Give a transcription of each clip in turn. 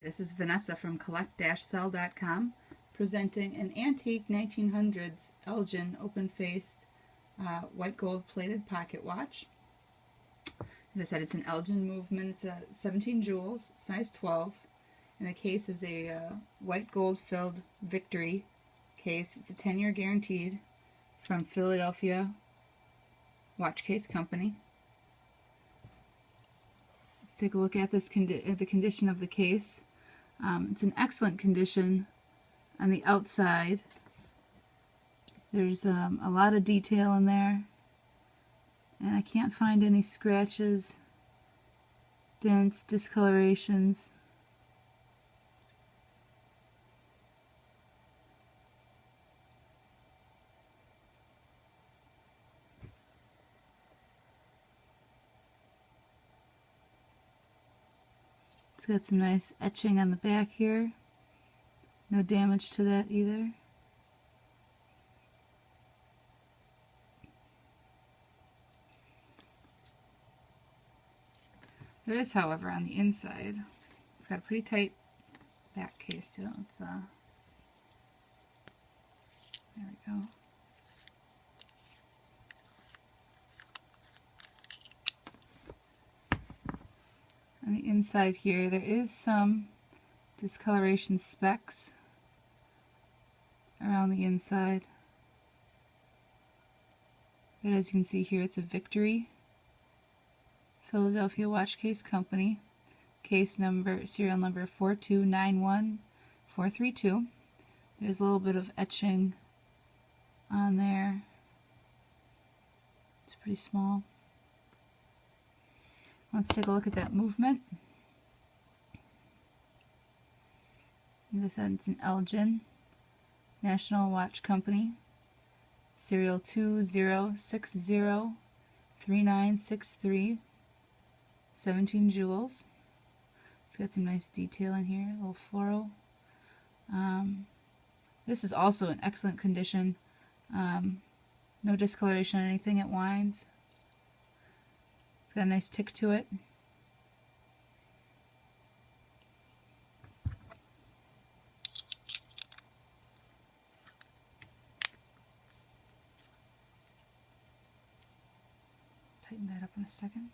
This is Vanessa from collect-sell.com presenting an antique 1900s Elgin open-faced white gold plated pocket watch. As I said, it's an Elgin movement. It's a 17 jewels, size 12, and the case is a white gold filled Victory case. It's a 10-year guaranteed from Philadelphia Watch Case Company. Let's take a look at this the condition of the case. It's in excellent condition on the outside. There's a lot of detail in there, and I can't find any scratches, dents, discolorations. It's got some nice etching on the back here. No damage to that either. There is, however, on the inside, it's got a pretty tight back case to it. There we go. On the inside here, there is some discoloration specks around the inside. But as you can see here, it's a Victory Philadelphia Watch Case Company, case number, serial number 4291432. There's a little bit of etching on there. It's pretty small. Let's take a look at that movement. As I said, it's an Elgin National Watch Company, serial 20603963, 17 jewels. It's got some nice detail in here, a little floral. This is also in excellent condition. No discoloration or anything. It winds. It's got a nice tick to it. Tighten that up in a second.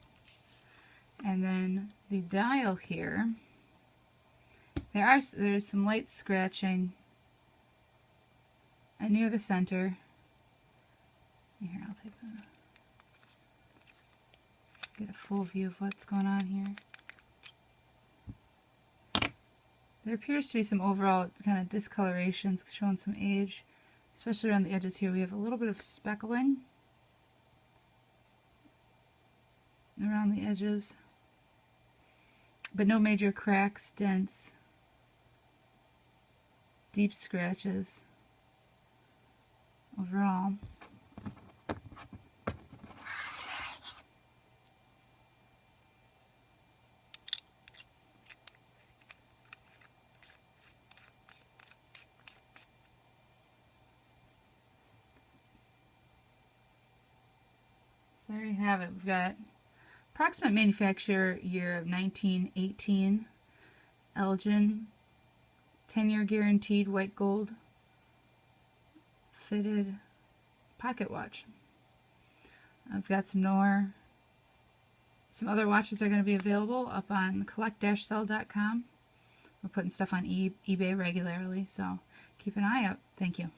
And then the dial here, there's some light scratching near the center. Here, I'll take get a full view of what's going on here. There appears to be some overall kind of discolorations showing some age, especially around the edges here. We have a little bit of speckling around the edges, but no major cracks, dents, deep scratches overall. So there you have it. We've got approximate manufacture year of 1918, Elgin, 10-year guaranteed white gold fitted pocket watch. I've got some other watches are going to be available up on collect-sell.com. We're putting stuff on eBay regularly, so keep an eye out. Thank you.